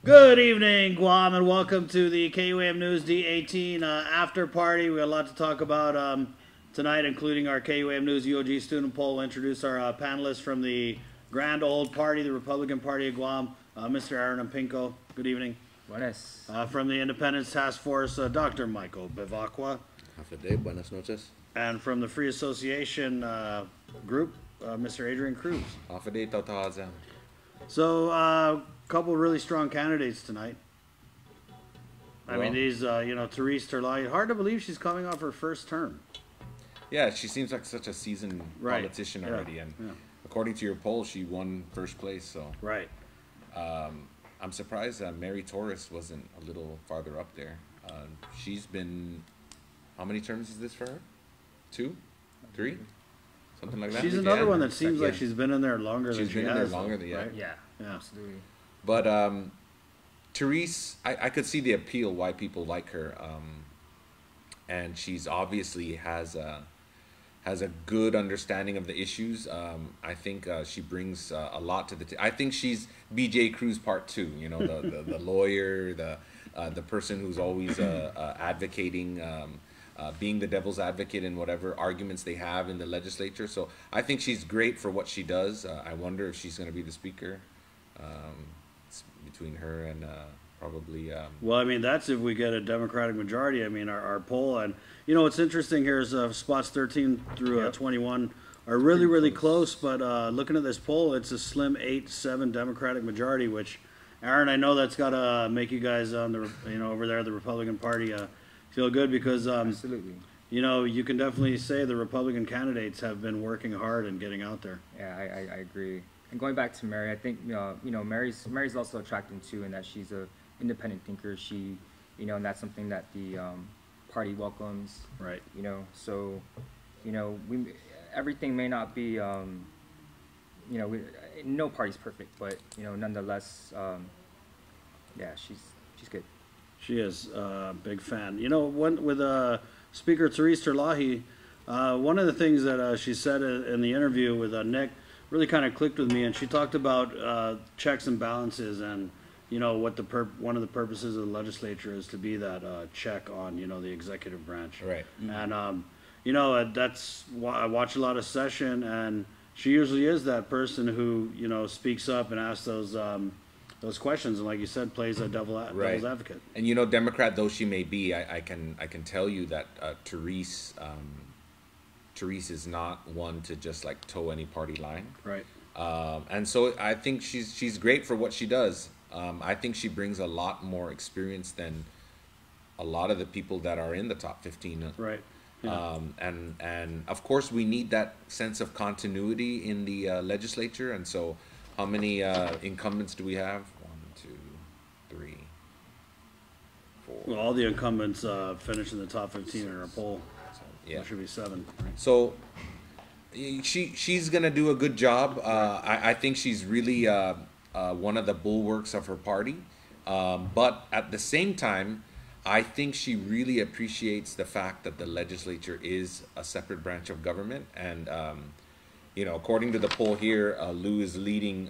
Good evening, Guam, and welcome to the KUAM News D18 after party. We have a lot to talk about tonight, including our KUAM News UOG student poll. We'll introduce our panelists from the Grand Old Party, the Republican Party of Guam, Mr. Aaron Unpingco. Good evening. Buenas. From the Independence Task Force, Dr. Michael Bevacqua. Half a day, buenas noches. And from the Free Association group, Mr. Adrian Cruz. Half a day, Tataza. So, couple really strong candidates tonight. I mean, these, Therese Terlahi. Hard to believe she's coming off her first term. Yeah, she seems like such a seasoned politician already, and according to your poll, she won first place. So I'm surprised that Mary Torres wasn't a little farther up there. She's been, how many terms is this for her? 2, 3, something like that. She's another one that seems like she's been in there longer than she has. She's been in there longer than right? Yeah, absolutely. But Therese, I could see the appeal why people like her, and she's obviously has a good understanding of the issues. I think she brings a lot to the. I think she's BJ Cruz Part 2. You know, the lawyer, the person who's always advocating, being the devil's advocate in whatever arguments they have in the legislature. So I think she's great for what she does. I wonder if she's going to be the speaker. Between her and probably... well, I mean, that's if we get a Democratic majority. I mean, our poll, and, what's interesting here is spots 13 through 21 are really, really close, but looking at this poll, it's a slim 8-7 Democratic majority, which, Aaron, I know that's got to make you guys on the, over there, the Republican Party, feel good because, absolutely. You can definitely say the Republican candidates have been working hard and getting out there. Yeah, I agree. And going back to Mary, I think Mary's also attractive too, in that she's a independent thinker. She, and that's something that the party welcomes. Right. So, everything may not be, no party's perfect, but nonetheless, yeah, she's good. She is a big fan. With Speaker Therese Terlahi, one of the things that she said in the interview with Nick really kind of clicked with me, and she talked about checks and balances, and what one of the purposes of the legislature is to be that check on the executive branch. Right. And that's why I watch a lot of session, and she usually is that person who speaks up and asks those questions, and like you said, plays a devil's advocate. And Democrat though she may be, I can tell you that Therese is not one to just like toe any party line. Right. And so I think she's great for what she does. I think she brings a lot more experience than a lot of the people that are in the top 15. Right. Yeah. And of course we need that sense of continuity in the legislature. And so how many incumbents do we have? 1, 2, 3, 4. Well, all the incumbents finished in the top 15 in our poll. Yeah, there should be 7. Right? So she's gonna do a good job. I think she's really one of the bulwarks of her party. But at the same time, I think she really appreciates the fact that the legislature is a separate branch of government. And according to the poll here, Lou is leading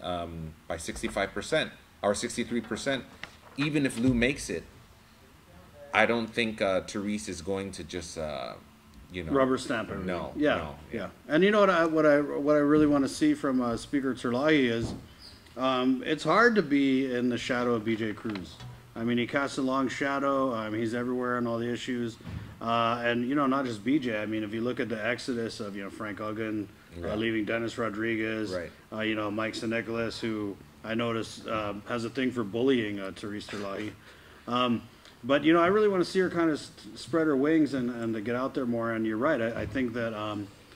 by 65% or 63%. Even if Lou makes it, I don't think Therese is going to just rubber stamp everything. No. Yeah. And what I really want to see from Speaker Terlahi is it's hard to be in the shadow of BJ Cruz. I mean, he casts a long shadow. He's everywhere on all the issues, and not just BJ. I mean, if you look at the exodus of Frank Uggan leaving Dennis Rodriguez, Mike St-Nicholas, who I noticed has a thing for bullying Therese Terlahi. But, I really want to see her kind of spread her wings and to get out there more. And you're right. I think that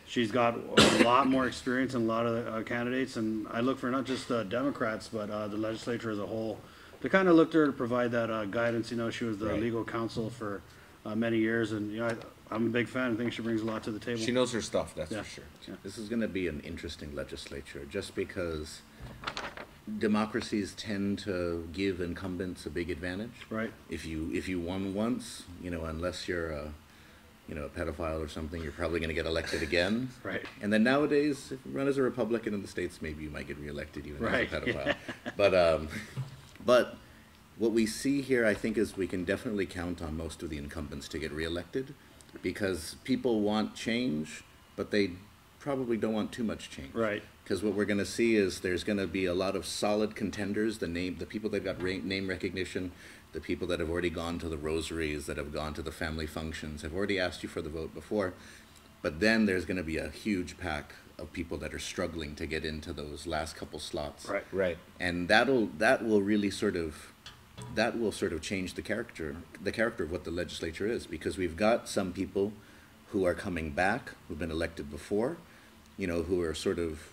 she's got a lot more experience than a lot of the candidates. And I look for not just Democrats, but the legislature as a whole to kind of look to her to provide that guidance. She was the legal counsel for many years. And, I'm a big fan. I think she brings a lot to the table. She knows her stuff, that's for sure. Yeah. This is going to be an interesting legislature just because democracies tend to give incumbents a big advantage. Right. If you won once, unless you're a pedophile or something, you're probably going to get elected again. Right. And then nowadays, if you run as a Republican in the States, maybe you might get reelected even as a pedophile. Yeah. But what we see here, I think, is we can definitely count on most of the incumbents to get reelected, because people want change, but they probably don't want too much change. Right. Because what we're going to see is there's going to be a lot of solid contenders. The people that got name recognition, the people that have already gone to the rosaries, that have gone to the family functions, have already asked you for the vote before. But then there's going to be a huge pack of people that are struggling to get into those last couple slots. Right. Right. And that will really sort of change the character of what the legislature is, because we've got some people who are coming back, who've been elected before, who are sort of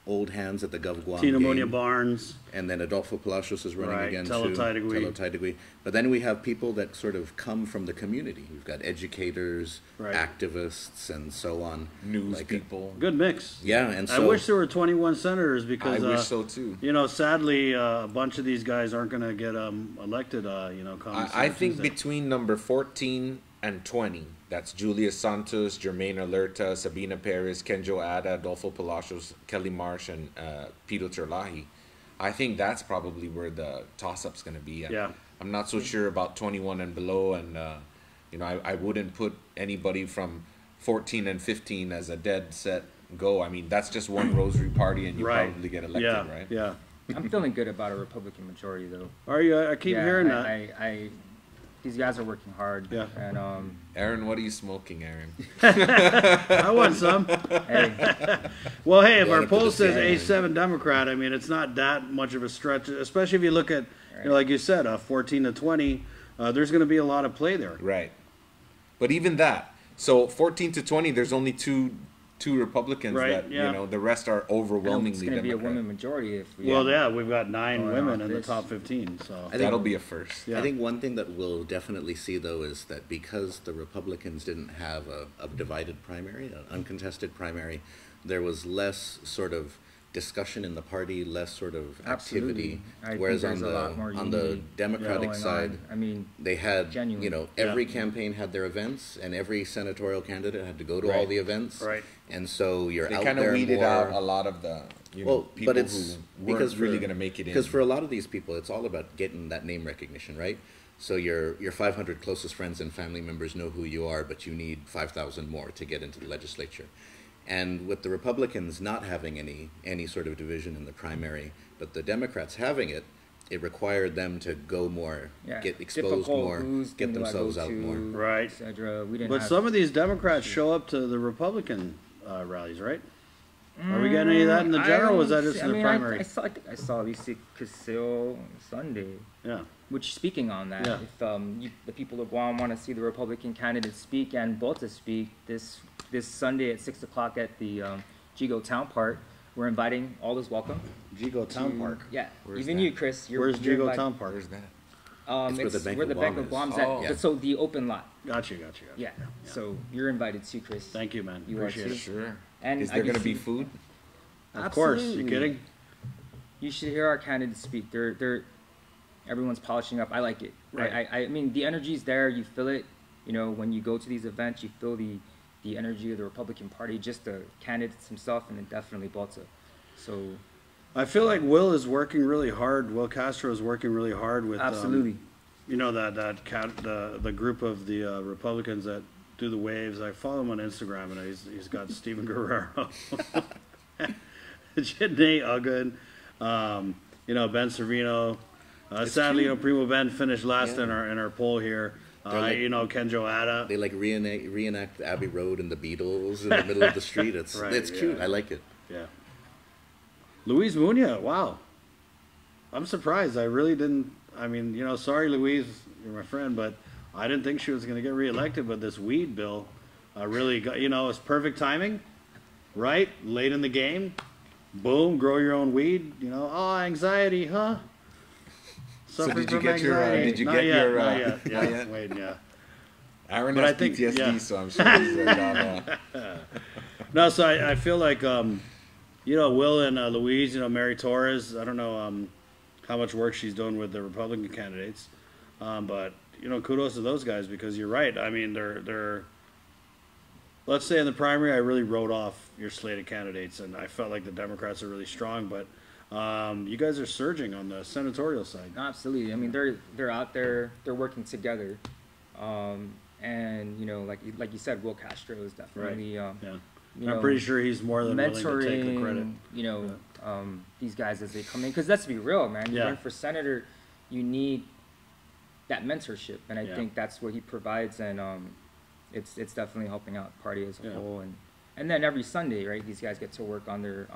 old hands at the GovGuam Tina Monia game. Barnes. And then Adolfo Palacios is running Right, again Telo-Taidegui. But then we have people that sort of come from the community. We've got educators, Right. activists, and so on. News people. Good mix. Yeah, and I so wish there were 21 senators because I wish so too. sadly, a bunch of these guys aren't going to get elected. Come I think Tuesday. between number 14 and 20, that's Julia Santos, Jermaine Alerta, Sabina Perez, Kenjo Ada, Adolfo Palacios, Kelly Marsh, and Peter Terlahi. I think that's probably where the toss-up's going to be. Yeah. I'm not so sure about 21 and below, and I wouldn't put anybody from 14 and 15 as a dead set go. I mean, that's just one rosary party, and you Right. probably get elected, Yeah, right? yeah. I'm feeling good about a Republican majority, though. Are you? I keep hearing that. These guys are working hard. Yeah. And Aaron, what are you smoking, Aaron? I want some. hey, Well, hey, if Going our up to poll the says ceiling. A7 Democrat, I mean, it's not that much of a stretch, especially if you look at, like you said, 14 to 20. There's going to be a lot of play there. Right. But even that, so 14 to 20, there's only two Republicans Right, that, yeah. The rest are it's overwhelmingly going to be a Democrat. women majority if we Well, yeah, we've got 9 Going women off in the this. top 15. So think- That'll be a first. Yeah. I think one thing that we'll definitely see, though, is that because the Republicans didn't have a divided primary, an uncontested primary, there was less sort of discussion in the party, less sort of activity. Absolutely. I think Whereas there's a lot more on the unity Democratic going side, on. I mean, they had, genuine. every campaign had their events, and every senatorial candidate had to go to all Right. the events. Right. And so you're They out kind of there weeded more. out a lot of the people but it's who weren't really going to make it in. Because for a lot of these people, it's all about getting that name recognition, right? So your 500 closest friends and family members know who you are, but you need 5,000 more to get into the legislature. And with the Republicans not having any sort of division in the primary, but the Democrats having it, it required them to go more, yeah. get exposed Difficult more, who's get gonna themselves go out to, more. Right. et cetera. We didn't But have, some of these Democrats show up to the Republican rallies, right? Are we getting any of that in the general, or was that just in the primary? I think I saw Alicia Casil Sunday. Yeah. Which, speaking on that, Yeah. if the people of Guam want to see the Republican candidates speak and Bota speak this Sunday at 6 o'clock at the Jigo Town Park, we're inviting all is welcome. Jigo Town to- Park. Yeah, Where's even that? you, Chris. Where's you're Jigo invited. Town Park? Where's that? It's where the Bank Bank of of Guam Guam's is. at. Oh. Yeah. So the open lot. Gotcha. Yeah. So you're invited too, Chris. Thank you, man. You are Appreciate too. it. Sure. And Is I there can going to be see- food? Of course. You Absolutely. kidding? You should hear our candidates speak. They're everyone's polishing up. I like it. Right. I mean, the energy's there. You feel it. When you go to these events, you feel the energy of the Republican Party, just the candidates himself, and then definitely Bota. So I feel like Will is working really hard. Will Castro is working really hard with absolutely. the group of the Republicans that do the waves. I follow him on Instagram, and he's got Stephen Guerrero, Janae Uggan, Ben Servino. Sadly, cute. Primo Ben finished last Yeah. in our poll here. They're like- Kenjo Ada. They like reenact Abbey Road and the Beatles in the middle of the street. It's Right, it's cute. yeah. I like it. Yeah. Luis Munia, wow. I'm surprised. I really didn't. I mean, sorry, Louise, you're my friend, but I didn't think she was going to get reelected. But this weed bill really got, it's perfect timing, right? Late in the game. Boom, grow your own weed. Anxiety, huh? So Suffering did you from get your? anxiety. Did you Not get yet, your? Not yet. Yeah, not yet? wait, yeah. Aaron But has I think- PTSD, yeah. so I'm sure he's got. No, so I feel like, Will and Louise, Mary Torres, I don't know how much work she's doing with the Republican candidates. But, kudos to those guys because you're right. I mean, they're let's say in the primary, I really wrote off your slate of candidates and I felt like the Democrats are really strong. But You guys are surging on the senatorial side. Absolutely. I mean, they're out there, they're working together, and you know, like you said, Will Castro is definitely Yeah. you I'm know, pretty sure he's more than willing to take the credit. mentoring, you know, these guys as they come in. Because let's be real, man. You Yeah. run for senator, you need that mentorship, and I Yeah. think that's what he provides, and it's definitely helping out the party as a Yeah. whole. And then every Sunday, right, these guys get to work on their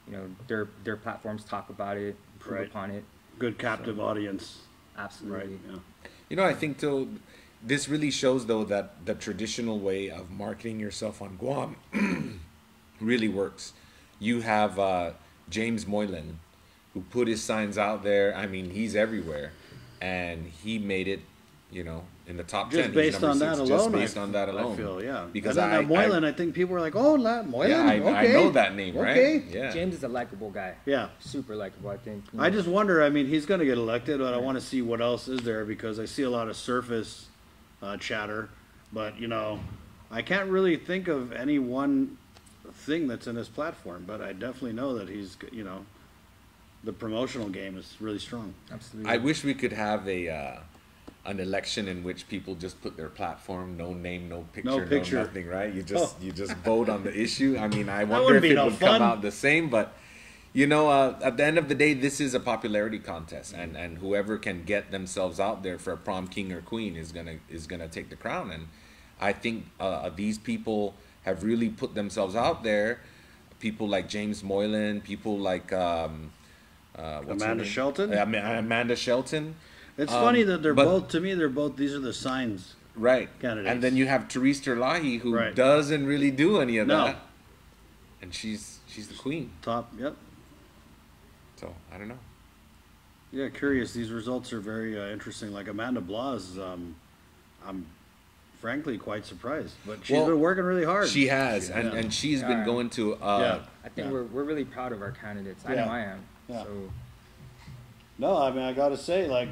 you know, their platforms, talk about it, improve Right. upon it. Good captive audience. Absolutely. Right. Yeah. You know, I think though, this really shows though that the traditional way of marketing yourself on Guam really works. You have James Moylan, who put his signs out there. I mean, he's everywhere, and he made it, you know, in the top 10. Just based on that alone. Just based on that alone. I feel, yeah. Because and then Moylan, I think people were like, oh, Moylan? yeah, I Okay. know that name, right? Okay. Yeah. James is a likable guy. Yeah. Super likable, I think. You I know. just wonder, I mean, he's going to get elected, but I want to see what else is there because I see a lot of surface chatter. But, you know, I can't really think of any one thing that's in his platform, but I definitely know that he's, you know, the promotional game is really strong. Absolutely. I wish we could have an election in which people just put their platform, no name, no picture, no nothing, right? You just vote on the issue. I mean, I wonder wouldn't if be it no would fun. come out the same, but you know, at the end of the day, this is a popularity contest, and whoever can get themselves out there for a prom king or queen is gonna take the crown. And I think these people have really put themselves out there. People like James Moylan, people like what's her Amanda name? Shelton? Amanda Shelton. It's funny that they're but- both, to me, these are the signs. Right. Candidates. And then you have Therese Terlahi, who Right. doesn't really do any of No. that. And she's the queen. Top, yep. So, I don't know. Yeah, curious. These results are very interesting. Like Amanda Blas, I'm frankly quite surprised. But she's Well, been working really hard. She has. Yeah. And she's been Yeah. going to... Yeah. I think Yeah. we're really proud of our candidates. I Yeah. know I am. Yeah. So No, I mean, I got to say, like...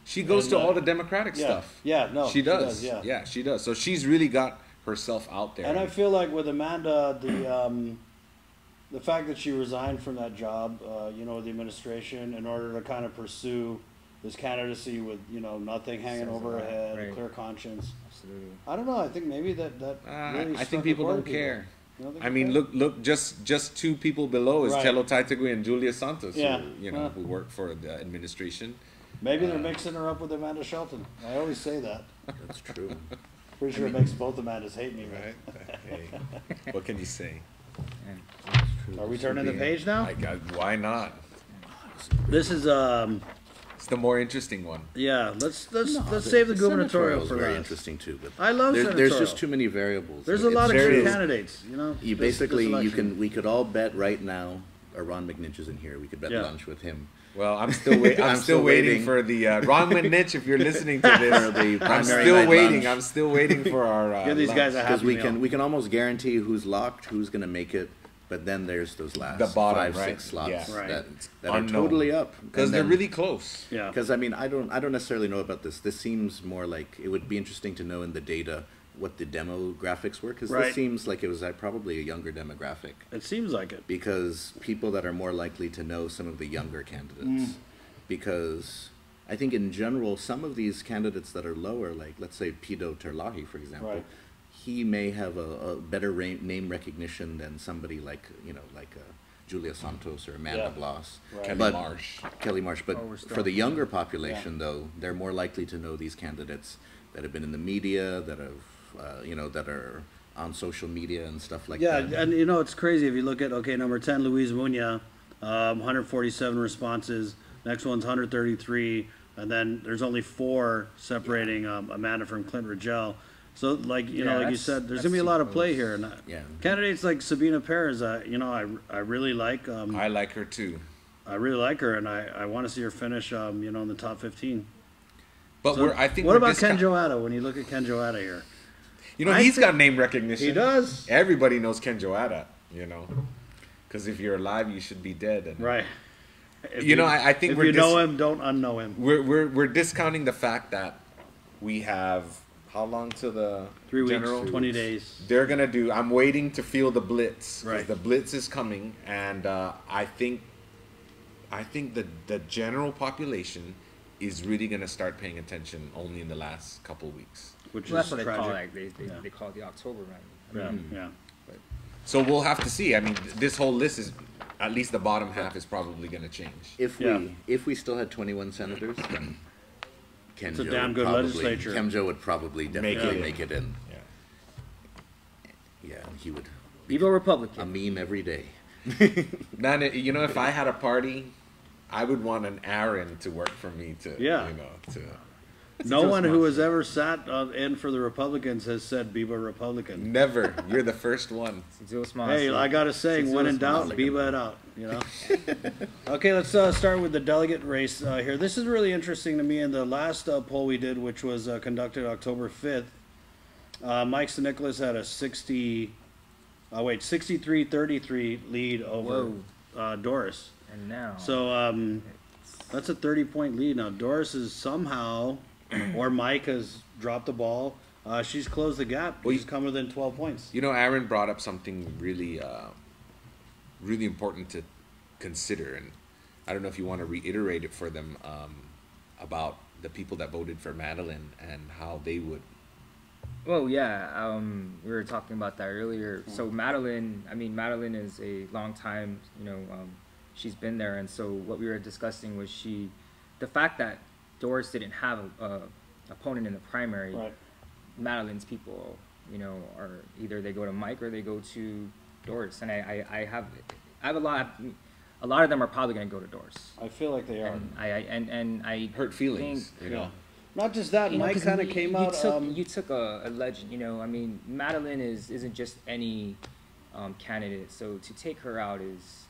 She goes And, to all the Democratic yeah. stuff. Yeah, no. She does. yeah. She does. So she's really got herself out there. And I feel like with Amanda, the fact that she resigned from that job, you know, the administration, in order to kind of pursue this candidacy with, you know, nothing hanging Says over a her lot, head, a right. clear conscience. absolutely. I don't know. I think maybe that really I struck think a people chord don't with people. care. You don't think I they mean, care? look, just two people below is Right. Telo Taitagui and Julia Santos, Yeah. who, you know, Well. who work for the administration. Maybe they're mixing her up with Amanda Shelton. I always say that. That's true. Pretty sure it makes both Amandas hate me. Right? Hey, what can you say? And Are we turning the page now? Why not? This is It's the more interesting one. yeah. Let's save the gubernatorial senatorial's for very last. interesting too. But I love there's senatorial. just too many variables. There's Like, a lot of it's- good is. candidates. You know, You this basically election. we could all bet right now. Ron McNinch is in here. We could bet Yeah. lunch with him. Well, I'm still waiting. I'm still waiting for the Ron McNitch. If you're listening to For this, the I'm primary still night waiting. lunch. I'm still waiting for our. Give these guys a lunch. happy Because meal. we can almost guarantee who's locked, who's going to make it. But then there's those last The bottom, 5, right? 6 slots Yeah. Right. that are Unknown. totally up. because they're really close. Yeah. Because I mean, I don't necessarily know about this. This seems more like it would be interesting to know in the data what the demographics were. Because Right. this seems like it was probably a younger demographic. It seems like it. Because people that are more likely to know some of the younger candidates. Mm. Because I think in general, some of these candidates that are lower, like let's say Pido Terlahi, for example, Right. he may have a better name recognition than somebody like Julia Santos or Amanda Yeah. Blas. Right. Kelly But- Marsh. Kelly Marsh. But Oh, we're still- for the younger population, though, they're more likely to know these candidates that have been in the media, that have, that are on social media and stuff like Yeah, that. and you know it's crazy if you look at number 10, Luis Muña, 147 responses. Next one's 133, and then there's only 4 separating Amanda from Clint Rigel. So like you Yeah, know, like you that's- said, there's that's gonna be a lot of super play close. here. And Yeah. candidates like Sabina Perez, I really like. I like her too. I really like her, and I want to see her finish, in the top 15. But So, I think what we're about Ken discount- Joada? When you look at Ken Joada here, You know, I he's think- got name recognition. he does. Everybody knows Ken Joada. You know, because if you're alive, you should be dead. And Right. If You know, I think if we're you know him, don't unknow him. We're discounting the fact that we have how long to the 3 weeks, general? 20 days. They're gonna do. I'm waiting to feel the blitz. 'Cause Right. The blitz is coming, and I think I think the general population is really going to start paying attention only in the last couple weeks. Which Well, is that's what they tragic. call it. Yeah. They call it the October rally. Yeah, I mean, yeah. but So we'll have to see. I mean, this whole list is, at least the bottom half is probably going to change. Yeah. If we still had 21 senators, then It's a Kenjo damn would good probably, legislature. Kenjo would probably definitely it. make it in. Yeah. Yeah, he would Viva a Republican. meme every day. Man, you know, if I had a party, I would want an Aaron to work for me to, Yeah. you know, to. No Joe one who Smosh. has ever sat in for the Republicans has said Biba Republican. Never. You're the first one. Hey, I got a saying, when in doubt, Biba it out, you know? Okay, let's start with the delegate race here. This is really interesting to me. In the last poll we did, which was conducted October 5th, Mike Nicholas had a 63-33 lead over Doris. And now. So that's a 30-point lead. Now, Doris is somehow, or Mike has dropped the ball. She's closed the gap. Well, She's come within 12 points. You know, Aaron brought up something really, really important to consider, and I don't know if you want to reiterate it for them about the people that voted for Madeline and how they would. Well, yeah, we were talking about that earlier. So Madeline is a long time, she's been there, and so what we were discussing was the fact that Doris didn't have a opponent in the primary. Right. Madeline's people, are either they go to Mike or they go to Doris, and I have a lot of them are probably going to go to Doris. I feel like they are. And I Hurt feelings, think, you know. Not just that, Mike 'cause kind of came out. You took a legend, Madeline isn't just any candidate, so to take her out is.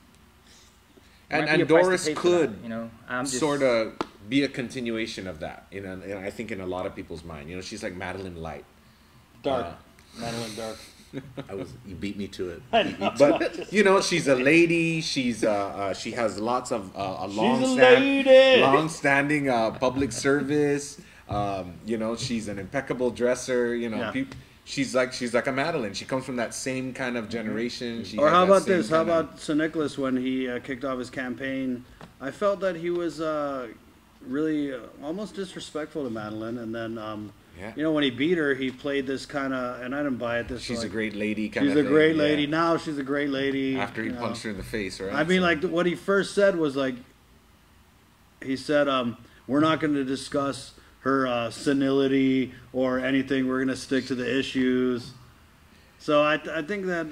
might be a And price to Doris pay for could that, I'm just, sort of be a continuation of that, and I think in a lot of people's mind, she's like Madeline Light. Dark. Madeline Dark. You beat me to it. But she's a lady. She has lots of lady. long-standing public service. She's an impeccable dresser. Yeah. She's like a Madeline. She comes from that same kind of generation. She Or has how that about same this? How kind of- about St. Nicholas when he kicked off his campaign? I felt that he was really almost disrespectful to Madeline, and then Yeah. when he beat her, he played this kind of, and I didn't buy it. This She's like, a great lady kind she's of a thing. great Yeah. lady. Now she's a great lady. After he punched her in the face, right? I mean, So- like what he first said was like, he said, "We're not going to discuss her senility or anything. We're going to stick to the issues." So I think that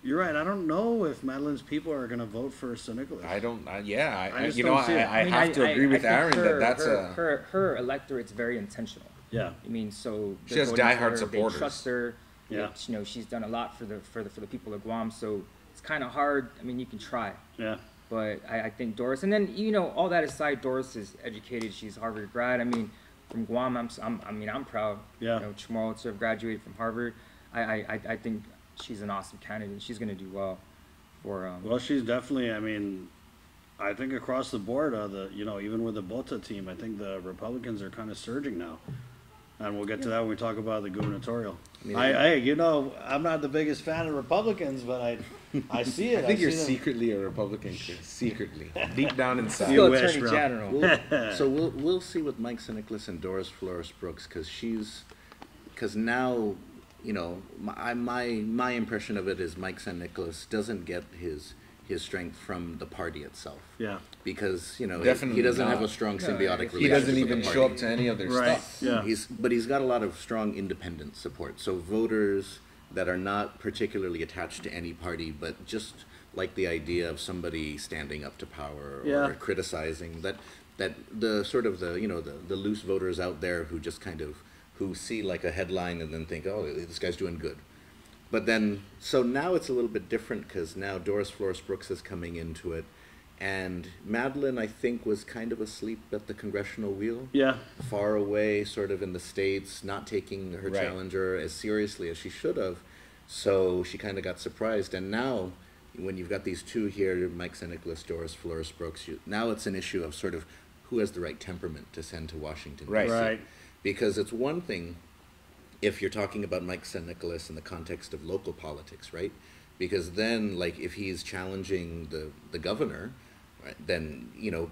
you're right. I don't know if Madeline's people are going to vote for St. Nicholas. I don't. I just don't see it. I have to agree with think Aaron that's her electorate's very intentional. Yeah. So She they're has voting for diehard her, supporters. They trust her. Yeah. She's done a lot for the people of Guam. So it's kind of hard. I mean, you can try, Yeah. but I think Doris. And then all that aside, Doris is educated. She's Harvard grad. I mean, from Guam, I'm proud. Yeah. Chamorro to have graduated from Harvard. I think she's an awesome candidate. She's going to do well for. Well, she's definitely. I mean, I think across the board, even with the Bota team, I think the Republicans are kind of surging now, and we'll get to that when we talk about the gubernatorial. I'm not the biggest fan of Republicans, but I see it. I think you're see them. secretly a Republican, Chris. Secretly, deep down inside. You Still wish, Attorney bro. General. So we'll see with Mike St. Nicholas and Doris Flores Brooks because now my impression of it is Mike St. Nicholas doesn't get his strength from the party itself. Yeah. Because Definitely he doesn't not. have a strong symbiotic relationship. He doesn't with even the show up party. to any of their Right. stuff. Yeah. But he's got a lot of strong independent support. So voters that are not particularly attached to any party, but just like the idea of somebody standing up to power or Yeah. criticizing that the sort of the loose voters out there who just kind of who see like a headline and then think, oh, this guy's doing good. But then, so now it's a little bit different because now Doris Flores Brooks is coming into it. And Madeline, I think, was kind of asleep at the congressional wheel. Yeah. Far away, sort of in the States, not taking her Right. challenger as seriously as she should have. So she kind of got surprised. And now, when you've got these two here, Mike St. Nicholas, Doris Flores Brooks, now it's an issue of sort of who has the right temperament to send to Washington, Right. D.C. Right. Because it's one thing if you're talking about Mike St. Nicholas in the context of local politics, right? Because then, like, if he's challenging the governor, right, then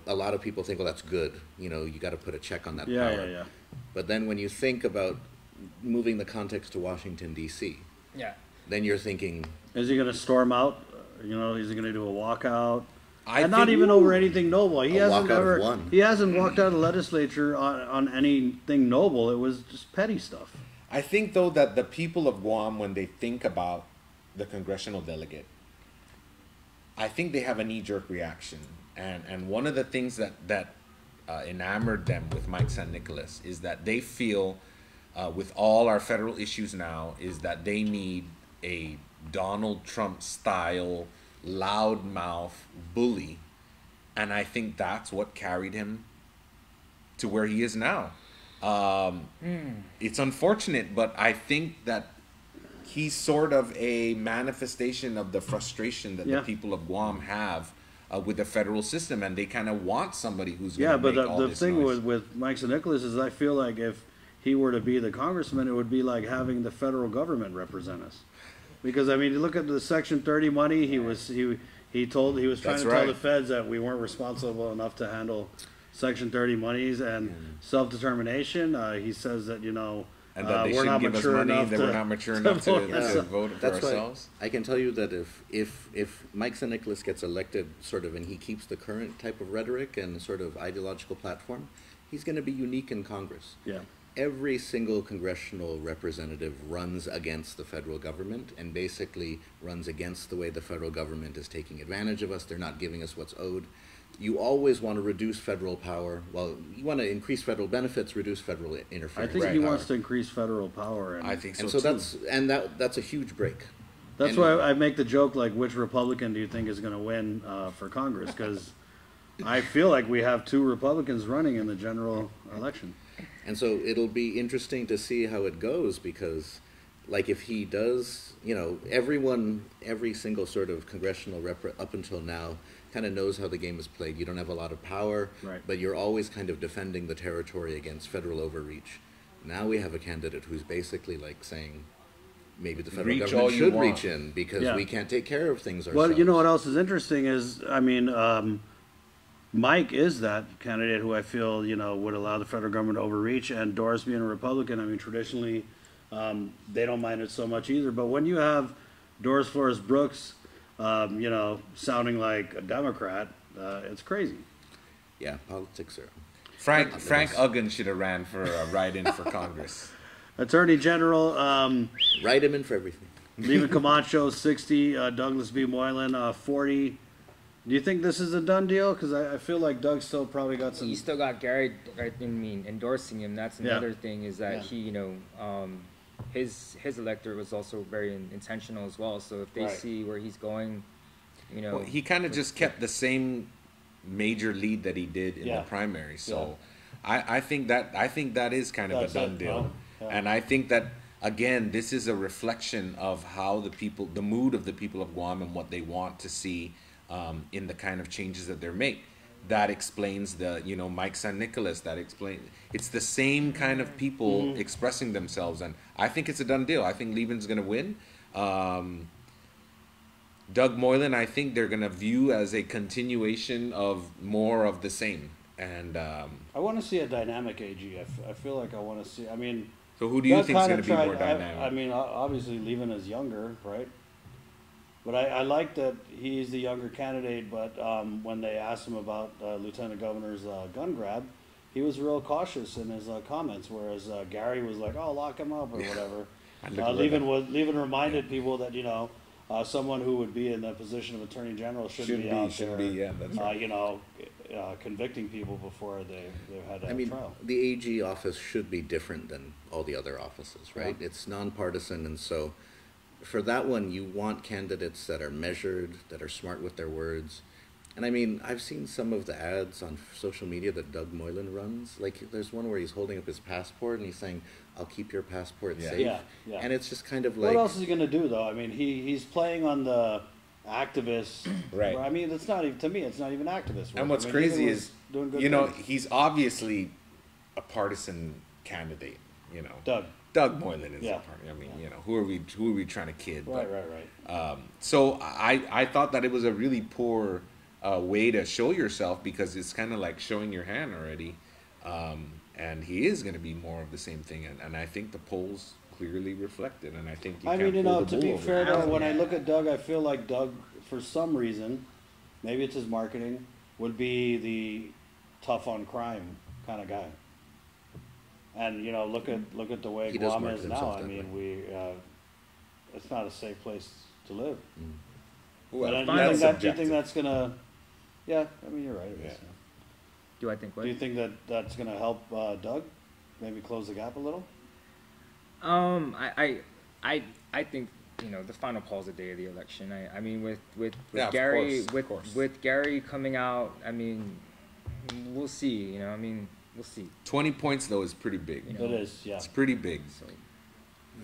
a lot of people think, well, that's good. You got to put a check on that Yeah, power. yeah, yeah. But then when you think about moving the context to Washington D.C., Yeah. then you're thinking, Is he going to storm out? Is he going to do a walkout? I And not think- even over anything noble. He A hasn't walkout of ever. one. He hasn't walked out of the legislature on anything noble. It was just petty stuff. I think, though, that the people of Guam, when they think about the congressional delegate, I think they have a knee-jerk reaction. And one of the things that enamored them with Mike San Nicolas is that they feel, with all our federal issues now, is that they need a Donald Trump-style, loudmouth bully. And I think that's what carried him to where he is now. It's unfortunate, but I think that he's sort of a manifestation of the frustration that Yeah. the people of Guam have with the federal system, and they kind of want somebody who's going Yeah, to but make all the this thing noise. with Mike San Nicolas is I feel like if he were to be the congressman, it would be like having the federal government represent us. Because I mean, you look at the Section 30 money. He was trying That's to tell right. the feds that we weren't responsible enough to handle Section 30 monies and self-determination. He says that and that they we're not shouldn't give us mature money, enough that to we're not mature enough to vote for that's why ourselves. I can tell you that if Mike San Nicolas gets elected, and he keeps the current type of rhetoric and sort of ideological platform, he's going to be unique in Congress. Yeah. Every single congressional representative runs against the federal government and basically runs against the way the federal government is taking advantage of us. They're not giving us what's owed. You always want to reduce federal power. Well, you want to increase federal benefits, reduce federal interference. I think Right. he wants to increase federal power. And I think so, And so too. that's a huge break. that's and- why I make the joke like, which Republican do you think is going to win for Congress? Because I feel like we have two Republicans running in the general election. And so it'll be interesting to see how it goes because, like, if he does, every single sort of congressional rep up until now kind of knows how the game is played. You don't have a lot of power, Right. but you're always kind of defending the territory against federal overreach. Now we have a candidate who's basically like saying, maybe the federal Reach all government you should want. reach in because Yeah. we can't take care of things ourselves. Well, you know what else is interesting is, I mean, Mike is that candidate who I feel, would allow the federal government to overreach, and Doris being a Republican, I mean, traditionally, they don't mind it so much either. But when you have Doris Flores Brooks, sounding like a Democrat, it's crazy. Yeah, politics are. Frank Yes. Uggan should have ran for a write-in for Congress. Attorney General, Write him in for everything. Leva Camacho, 60, Douglas B. Moylan, 40. Do you think this is a done deal? Because I feel like Doug still probably got some. You still got Gary, endorsing him. That's Yeah. another thing is that Yeah. his electorate was also very intentional as well. So if they Right. see where he's going, Well, he kind of just kept the same major lead that he did in Yeah. the primary. So I think that is kind of That's a done it, deal. yeah. And I think that again, this is a reflection of how the mood of the people of Guam and what they want to see in the kind of changes that they're make. That explains the, Mike San Nicolas, it's the same kind of people expressing themselves. And I think it's a done deal. I think Lieben's going to win. Doug Moylan, I think they're going to view as a continuation of more of the same. And I want to see a dynamic AG. I feel like I want to see. I mean, so who do you Doug think is going kinda to be more tried- dynamic? I mean, obviously, Levin is younger, right? But I like that he's the younger candidate. But when they asked him about Lieutenant Governor's gun grab, he was real cautious in his comments. Whereas Gary was like, "Oh, lock him up" or whatever. I looked at that. Levin reminded people that someone who would be in the position of Attorney General shouldn't be out there, yeah, that's right. convicting people before they had a I mean, trial. the AG office should be different than all the other offices, right? It's nonpartisan, and so for that one, you want candidates that are measured, that are smart with their words. And I mean, I've seen some of the ads on social media that Doug Moylan runs. Like, there's one where he's holding up his passport and he's saying, "I'll keep your passport Yeah. safe." Yeah. And it's just kind of like, What else is he going to do, though? I mean, he's playing on the activist. Right. I mean, it's not even, to me, it's not even activist. work. And what's I mean, crazy Levin was is, doing good things. he's obviously a partisan candidate. Doug. Moylan is Yeah. a party. I mean, who are we trying to kid? Right, But, right, right. So I thought that it was a really poor way to show yourself, because it's kind of like showing your hand already. And he is going to be more of the same thing. And I think the polls clearly reflect it. And I think you can't pull the to bull be over fair, the though, eyes. when I look at Doug, I feel like Doug, for some reason, maybe it's his marketing, would be the tough on crime kind of guy. And you know, look at the way He does Guam market is now. himself I that mean, it's not a safe place to live. Well, But that's do you think subjective. that's gonna? Yeah, I mean, you're right. It is, Yeah. Do I think what? Do you think that that's gonna help Doug? Maybe close the gap a little. I think, you know, the final poll's the day of the election. I mean, with Yeah, of Gary, course, of course. with Gary coming out, I mean, we'll see. You know, I mean, we'll see. 20 points, though, is pretty big. You know. It is, yeah. It's pretty big. So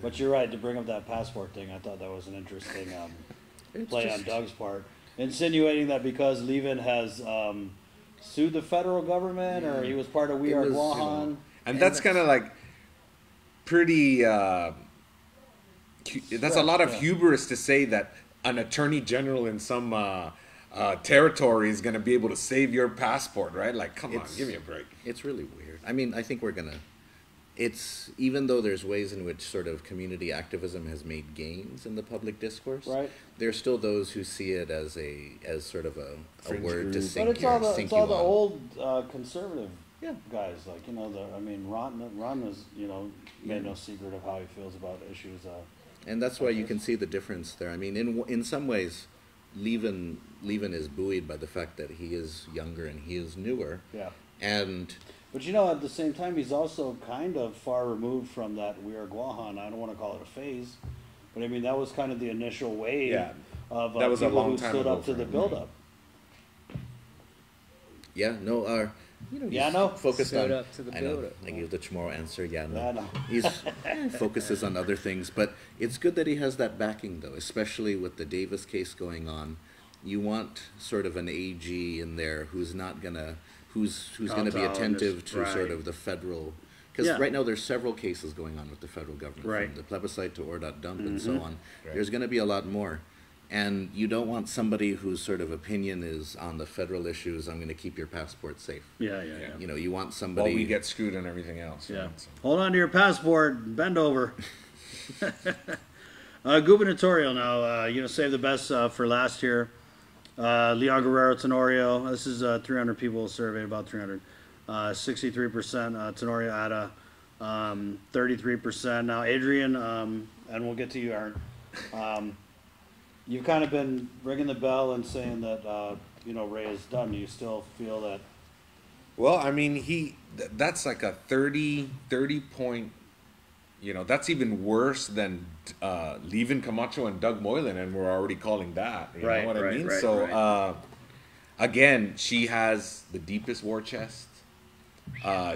But you're right to bring up that passport thing. I thought that was an interesting play on Doug's part, insinuating that because Levin has sued the federal government, or he was part of We It Are was, you Guahan. know, And that's kind of like pretty, that's a lot of Yeah. hubris to say that an attorney general in some territory is going to be able to save your passport, right? Like, come on, It's- give me a break. It's really weird. I mean, I think it's, even though there's ways in which sort of community activism has made gains in the public discourse, Right. there's still those who see it as sort of a Fringe word to group. sink But it's all your, the sink it's all you the on. old conservative Yeah. guys, like Ron was made no secret of how he feels about issues. And that's why you can see the difference there. I mean, in some ways, Levin is buoyed by the fact that he is younger and he is newer. Yeah. And But you know, at the same time, he's also kind of far removed from that We Are Guahan. I don't want to call it a phase, but I mean that was kind of the initial wave Yeah. of That was a people long who time stood ago up to for the him. build-up. yeah, no, Yeah, he's no. focused Stood on. up to the I know. build-up. I gave the tomorrow answer. Yeah, no. Yeah, no. He's focuses on other things, but it's good that he has that backing, though, especially with the Davis case going on. You want sort of an AG in there who's not gonna who's gonna be Kowtow and attentive just- to sort right. of the federal. Because Yeah. right now there's several cases going on with the federal government, Right. from the plebiscite to or.dump and so on. Right. There's going to be a lot more. And you don't want somebody whose sort of opinion is on the federal issues, I'm going to keep your passport safe. Yeah. You know, you want While somebody... we get screwed and everything else. Yeah. Right? So- Hold on to your passport. Bend over. Gubernatorial now. Save the best for last year. Leon Guerrero Tenorio. This is 300 people surveyed, about 300. 63% Tenorio Ada. 33%. Now, Adrian, and we'll get to you, Aaron. You've kind of been ringing the bell and saying that, Ray is done. Do you still feel that? Well, I mean, that's like a 30 point, that's even worse than leaving Camacho and Doug Moylan, and we're already calling that. You know what I mean? So, again, she has the deepest war chest.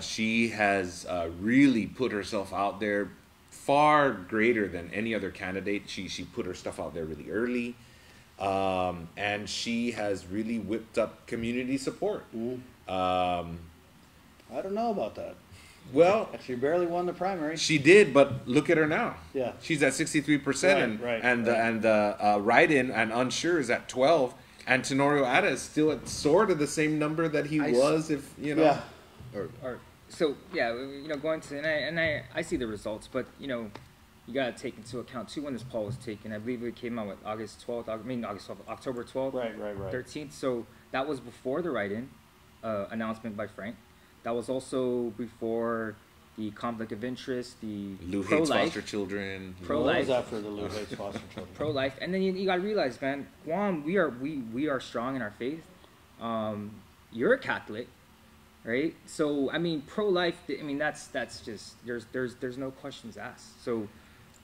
She has really put herself out there far greater than any other candidate. She put her stuff out there really early. And she has really whipped up community support. I don't know about that. Well, She barely won the primary. she did, but look at her now. Yeah. She's at 63%, and the write-in and unsure is at 12, and Tenorio Ada is still at sort of the same number that he was, if Yeah. Or so yeah, going to and I see the results, but you gotta take into account too when this poll was taken. I believe it came out with October 12th, Right. 13th. So that was before the write-in announcement by Frank. That was also before the conflict of interest, the Lou hates pro-life, foster children. Pro-life. What was after the Lou Hates foster children? pro-life, and then you gotta realize, man, Guam, we are strong in our faith. You're a Catholic. Right, so I mean, pro-life. I mean, that's just there's no questions asked. So,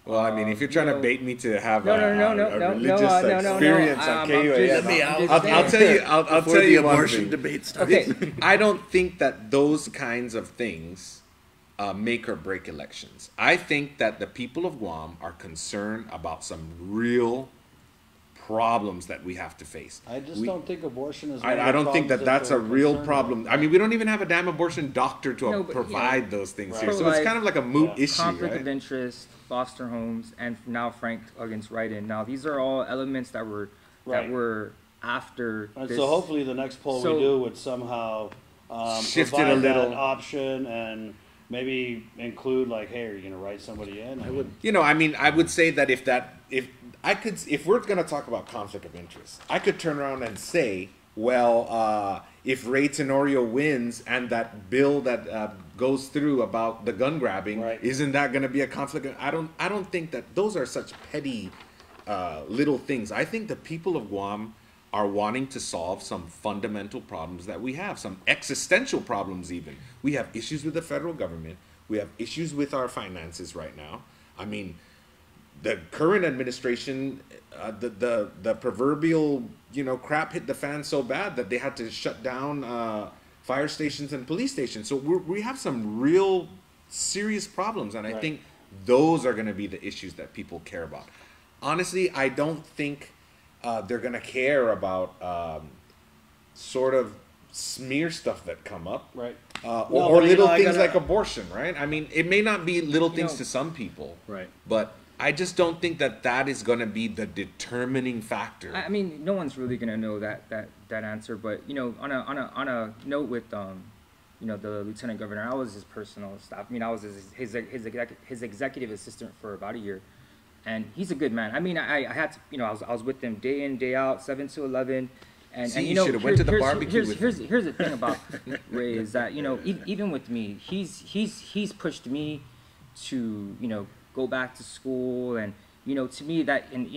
Well, I mean, if you're trying to bait me to have No, a religious experience on I'm KUAS, just- Let me I'm out. just I'll saying. tell you. I'll Before tell the you one abortion thing. debate starts. Okay, I don't think that those kinds of things make or break elections. I think that the people of Guam are concerned about some real problems that we have to face. I just don't think abortion is. I don't think that that's a real problem. I mean, we don't even have a damn abortion doctor to No, but, provide those things here. So Pro-life, it's kind of like a moot yeah. issue, conflict right? of interest, foster homes, and now Frank against write-in. Now these are all elements that were Right. after And this. so hopefully the next poll So- we do would somehow Shift it provide a little. that option and maybe include like, hey, are you going to write somebody in? I would. You know, I mean, I would say that if we're going to talk about conflict of interest, I could turn around and say, well, if Ray Tenorio wins and that bill that goes through about the gun grabbing, Right. isn't that going to be a conflict? I don't think that those are such petty little things. I think the people of Guam are wanting to solve some fundamental problems that we have, some existential problems even. We have issues with the federal government. We have issues with our finances right now. I mean, the current administration, the proverbial, crap hit the fan so bad that they had to shut down fire stations and police stations. So we have some real serious problems, and I Right. think those are going to be the issues that people care about. Honestly, I don't think they're going to care about sort of smear stuff that come up. Right. Or No, but, little I things gotta- like abortion, right? I mean, it may not be little things know- to some people, Right. but I just don't think that is going to be the determining factor. I mean, no one's really gonna know that answer. But on a note with the lieutenant governor, I was his personal staff. I mean, I was his executive assistant for about a year, and he's a good man. I mean, I had to, I was with him day in, day out, 7 to 11. And See, you you should've went to the barbecue with here's the thing about Ray is that even with me, he's pushed me to go back to school, and to me that, and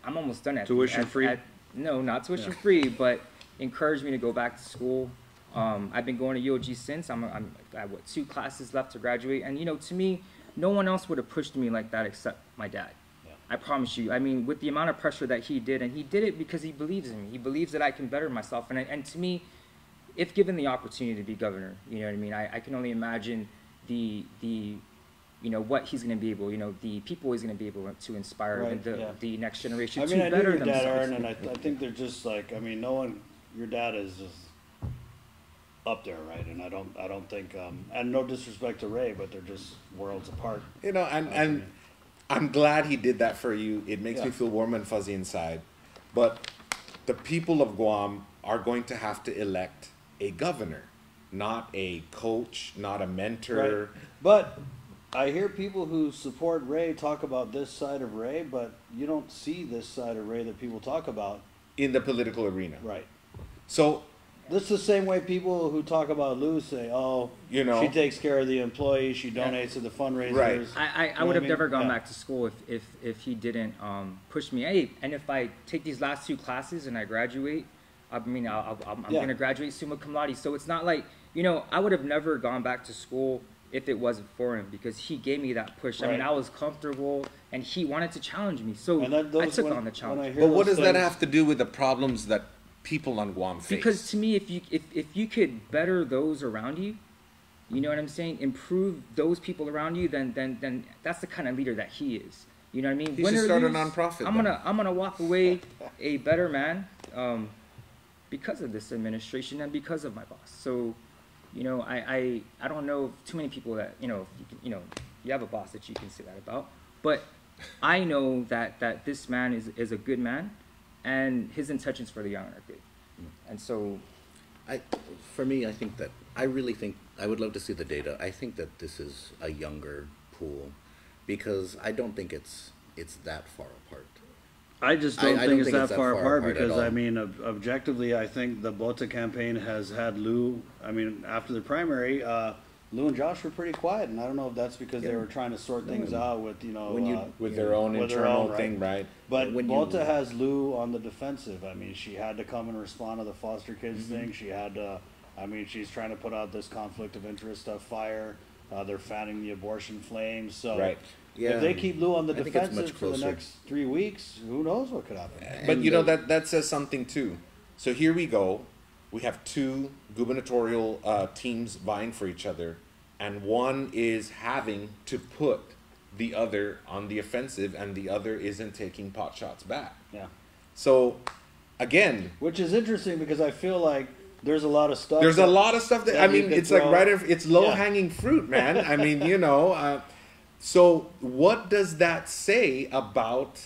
I'm almost done at Tuition free? No, not tuition free, but encouraged me to go back to school. I've been going to UOG since. I have 2 classes left to graduate, and to me, no one else would have pushed me like that except my dad. I promise you. I mean, with the amount of pressure that he did, and he did it because he believes in me. He believes that I can better myself. And to me, if given the opportunity to be governor, you know what I mean? I can only imagine the what he's going to be able, the people he's going to be able to inspire Right, the next generation I mean, to I knew better your dad, themselves. Aaron, and I think they're just like, I mean, your dad is just up there, right? And I don't think, and no disrespect to Ray, but they're just worlds apart. And I'm glad he did that for you. It makes me Yeah. feel warm and fuzzy inside. But the people of Guam are going to have to elect a governor, not a coach, not a mentor. Right. But I hear people who support Ray talk about this side of Ray, but you don't see this side of Ray that people talk about. In the political arena. Right. So, This is the same way people who talk about Lou say, oh, she takes care of the employees, she donates to the fundraisers. Right. I would have never gone back to school if he didn't push me. Hey, and if I take these last 2 classes and I graduate, I'm going to graduate summa cum laude. So it's not like, I would have never gone back to school if it wasn't for him, because he gave me that push. I mean, Right. I was comfortable, and he wanted to challenge me. So And that, I took on the challenge. but what does that have to do with the problems that people on Guam face? Because to me, if you could better those around you, you know what I'm saying, improve those people around you, then that's the kind of leader that he is. You know what I mean? He should start a nonprofit. I'm gonna walk away a better man because of this administration and because of my boss. So, I don't know too many people that you have a boss that you can say that about, but I know that this man is a good man, and his intentions for the young are good. And so, For me, I think that I really think I would love to see the data. I think that this is a younger pool, because I don't think it's that far apart. I just don't I think don't it's think that far apart at because, all. I mean, objectively, I think the Bota campaign has had Lou, I mean, after the primary, Lou and Josh were pretty quiet, and I don't know if that's because they were trying to sort things out with, with their own with their internal own, thing, right? But When you- Bota has Lou on the defensive. I mean, she had to come and respond to the foster kids thing. She had to, I mean, she's trying to put out this conflict of interest fire. They're fanning the abortion flames. So Right. if they keep Lou on the I think it's defensive much for the closer. next 3 weeks, who knows what could happen. But And, that says something too. So here we go. We have 2 gubernatorial teams vying for each other, and one is having to put the other on the offensive, and the other isn't taking pot shots back. Yeah. So, again, Which is interesting because I feel like there's a lot of stuff. there's a lot of stuff that, that I you mean, could it's like throw- it's low hanging fruit, man. I mean, so what does that say about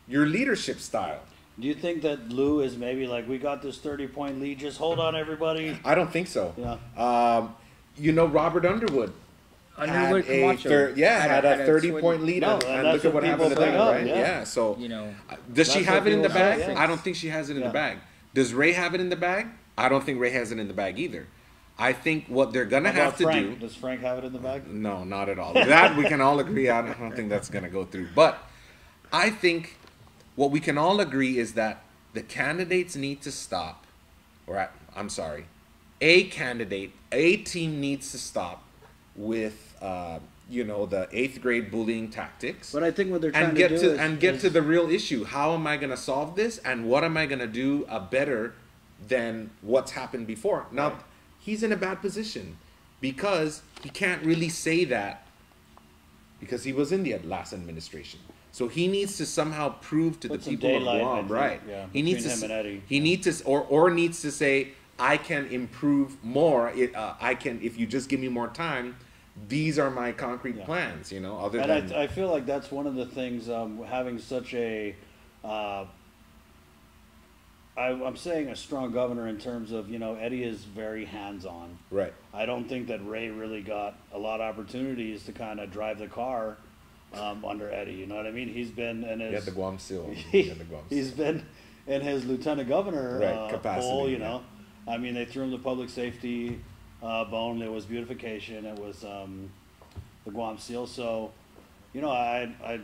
your leadership style? Do you think that Lou is maybe like, we got this 30-point lead, just hold on, everybody? I don't think so. Yeah. You know, Robert Underwood. Underwood had Camacho had a 30-point lead, No, and and look that's at what what happened to people that, bring up, right? yeah. Yeah. So, You know, does she That's have what it in the people bag? say, yeah. I don't think she has it in Yeah. the bag. Does Ray have it in the bag? I don't think Ray has it in the bag either. I think what they're gonna How have about to Frank? do. Does Frank have it in the bag? No, not at all. That we can all agree. I don't think that's gonna go through. But I think what we can all agree is that the candidates need to stop. I'm sorry, a team needs to stop with you know, the 8th grade bullying tactics. But I think what they're trying and to get do to is, get to the real issue. How am I going to solve this, and what am I going to do better than what's happened before? Now, he's in a bad position because he can't really say that because he was in the last administration. So he needs to somehow prove to Put the some people of daylight, I Guam, think, right? yeah, He needs between to. him and Eddie. He needs to, or needs to say, I can improve more. I can, if you just give me more time. These are my concrete Yeah. plans, you know. Other and than I feel like that's one of the things, having such a, I'm saying a strong governor in terms of, you know, Eddie is very hands-on. right. I don't think that Ray really got a lot of opportunities to kind of drive the car under Eddie. You know what I mean? He's been in his He had the Guam seal. he's been in his lieutenant governor Right, capacity, role. You yeah. know, I mean, they threw him the public safety bone. It was beautification. It was the Guam seal. So, you know, I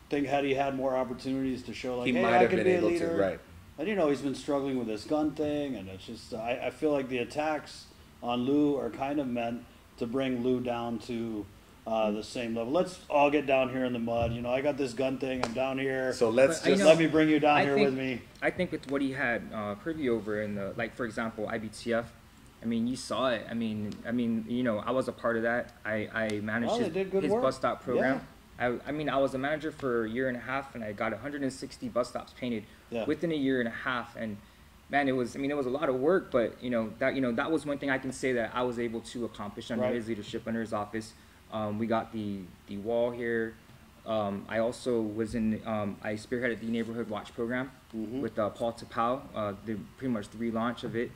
think had he had more opportunities to show, like, He hey, might I have can been be a able to, leader. right. And you know, he's been struggling with this gun thing, and it's just I feel like the attacks on Lou are kind of meant to bring Lou down to the same level. Let's all get down here in the mud. You know, I got this gun thing. I'm down here. So let's But I just know- let me bring you down I here think- with me. I think with what he had privy over in the, like, for example, IBTF. I mean, you saw it. I mean, you know, I was a part of that. I managed Well, they did good his work. bus stop program. I mean, I was a manager for a year and a half, and I got 160 bus stops painted Yeah. within a year and a half. And man, it was a lot of work, but that was one thing I can say that I was able to accomplish under Right. his leadership, under his office. We got the wall here. I also was in. I spearheaded the neighborhood watch program with Paul Tapau, pretty much the relaunch of it.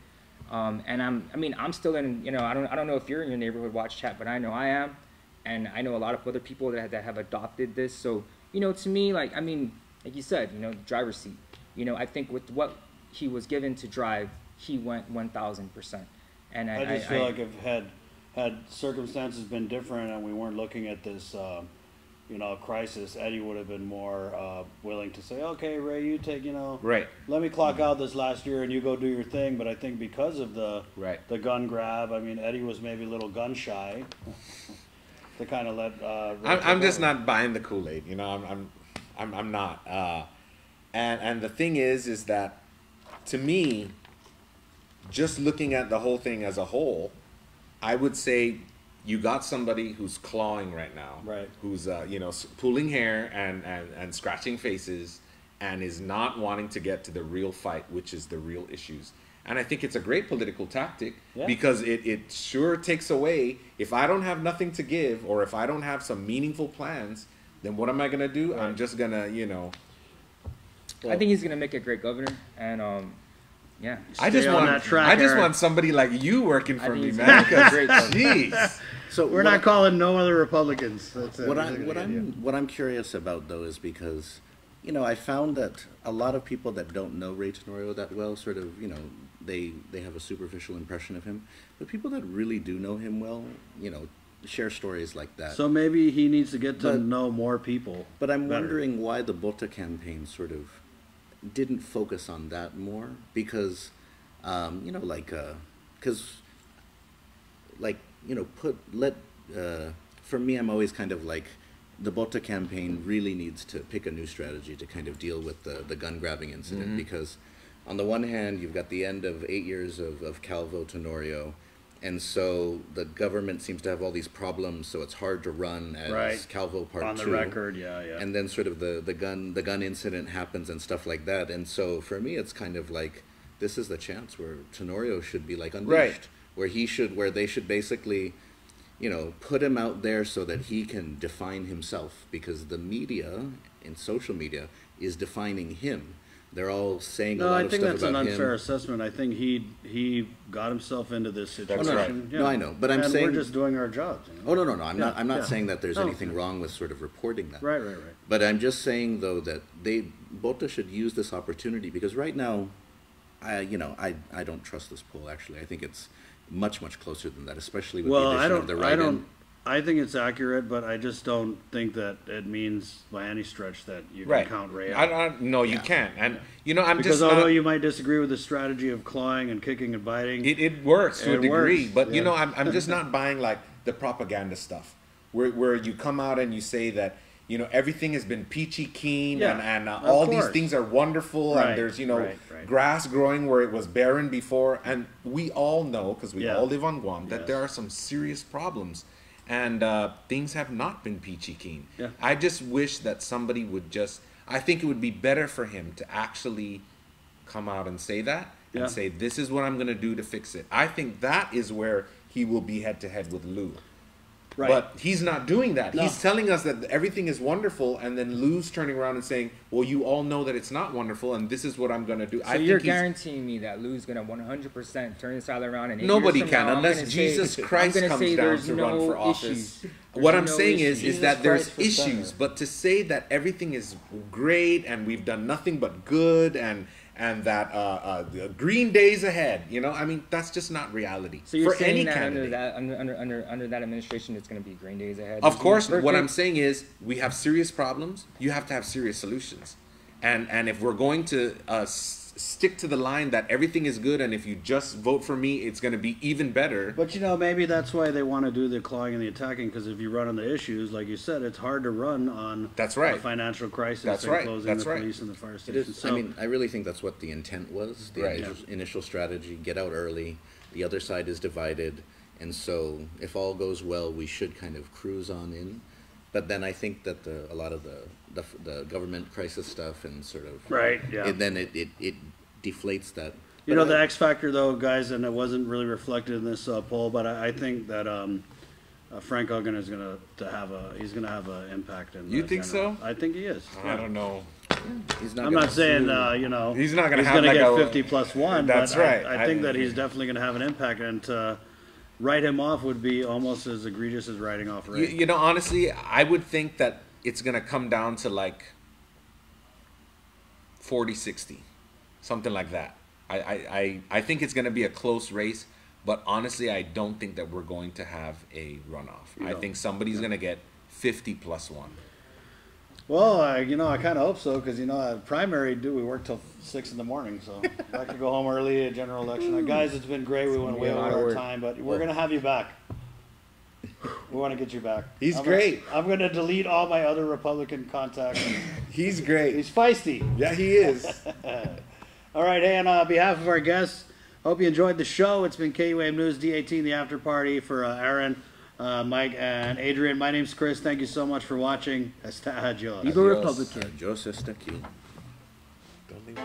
And I'm still in. You know, I don't know if you're in your neighborhood watch chat, but I know I am, and I know a lot of other people that have adopted this. So, you know, to me, like you said, you know, the driver's seat. You know, I think with what he was given to drive, he went 1,000%. And I just feel like if had circumstances been different and we weren't looking at this, you know, crisis, Eddie would have been more willing to say, okay, Ray, you take, you know, right. let me clock out this last year and you go do your thing. But I think because of the Right. gun grab, I mean, Eddie was maybe a little gun shy to kind of let. I'm just not buying the Kool-Aid, you know. I'm not. And the thing is that, to me, just looking at the whole thing as a whole, I would say you got somebody who's clawing right now, Right. Who's you know, pulling hair and scratching faces, and is not wanting to get to the real fight, which is the real issues. And I think it's a great political tactic because it sure takes away, if I don't have nothing to give, or if I don't have some meaningful plans, then what am I gonna do? Right. I'm just gonna, you know. I think he's gonna make a great governor, and yeah. I just Stay on that track, Eric. want somebody like you working for think me, he's man. gonna be Because great governor. jeez. So We're not calling no other Republicans. That's what idea. I'm curious about, though, is because, you know, I found that a lot of people that don't know Ray Tenorio that well sort of, you know, they have a superficial impression of him, but people that really do know him well, you know, share stories like that. So maybe he needs to get to But- know more people. But I'm better. wondering why the Bota campaign sort of didn't focus on that more, because, you know, you know, for me, I'm always kind of like, the Bota campaign really needs to pick a new strategy to kind of deal with the gun grabbing incident, because on the one hand, you've got the end of 8 years of Calvo Tenorio, and so the government seems to have all these problems, so it's hard to run as Right. Calvo Part 2. On the record, yeah. And then sort of the gun incident happens and stuff like that. And so for me, it's kind of like, this is the chance where Tenorio should be like unleashed, Right. where they should basically, you know, put him out there so that he can define himself, because the media and social media is defining him. They're all saying a No, lot I of think stuff that's an about unfair him. assessment. I think he got himself into this situation. That's right. Yeah. No, I know, but I'm and saying we're just doing our jobs. You know? Oh no, I'm Yeah, not. I'm not yeah. saying that there's Oh, anything yeah. wrong with sort of reporting that. Right. But I'm just saying though that Bota should use this opportunity because right now, I don't trust this poll. Actually, I think it's much closer than that, especially with Well, the addition of the write-in. I think it's accurate, but I just don't think that it means by any stretch that you can Right. count Ray out. No, you Yeah. can't. And I'm Because just although not, you might disagree with the strategy of clawing and kicking and biting, it works to a It degree, works, but yeah. I'm just not buying like the propaganda stuff where you come out and you say that everything has been peachy keen Yeah, and of all these course. things are wonderful Right, and there's right. grass growing where it was barren before, and we all know because we Yeah. all live on Guam that Yes. there are some serious problems and things have not been peachy keen. Yeah. I just wish that somebody would I think it would be better for him to actually come out and say that Yeah. and say, this is what I'm going to do to fix it. I think that is where he will be head to head with Lou. Right. But he's not doing that. No. He's telling us that everything is wonderful, and then Lou's turning around and saying, well, you all know that it's not wonderful, and this is what I'm going to do. So you're guaranteeing me that Lou's gonna 100% turn this all around, and 8 Nobody years from can now, I'm unless gonna Jesus say, Christ I'm gonna comes say down there's to no run for office. issues. What There's I'm no saying issues. is that there's Christ for issues, center. but to say that everything is great and we've done nothing but good and that the green days ahead, I mean, that's just not reality So you're for saying any that candidate. under that administration, it's going to be green days ahead. Of course, Perfect. what I'm saying is we have serious problems. You have to have serious solutions, and if we're going to stick to the line that everything is good, and if you just vote for me, it's going to be even better. But maybe that's why they want to do the clawing and the attacking, because if you run on the issues, like you said, it's hard to run on That's right. a financial crisis That's and right. closing That's the right. police and the fire It station. is. So, I mean, I really think that's what the intent was. The Right. initial strategy: get out early. The other side is divided, and so if all goes well, we should kind of cruise on in. But then I think that a lot of the government crisis stuff and sort of Right, yeah. then it deflates that. You But know, the I- X factor, though, guys, and it wasn't really reflected in this poll, but I think that Frank Hogan is going to have an impact. In You the think general. so? I think he is. I don't know. he's I'm gonna- not saying He's not gonna have gonna like get a- 50 plus 1. That's but right. I think that he's definitely going to have an impact, and to write him off would be almost as egregious as writing off Ray. Honestly, I would think that it's going to come down to like 40-60, something like that. I think it's going to be a close race, but honestly, I don't think that we're going to have a runoff. You I don't. think somebody's going to get 50 plus 1. Well, I kind of hope so, because primary we work till 6 in the morning, so I could go home early. A general election, guys, it's been great. We went way gonna be a lot over of our work. time, but we're gonna have you back. We want to get you back. He's I'm great. I'm gonna delete all my other Republican contacts. He's great. He's feisty. Yeah, he is. All right, hey, on behalf of our guests, hope you enjoyed the show. It's been KUAM News D18, the after party for Aaron, Mike, and Adrian. My name's Chris. Thank you so much for watching. Hasta adios. Viva Republican. Joseph, thank you. Don't leave me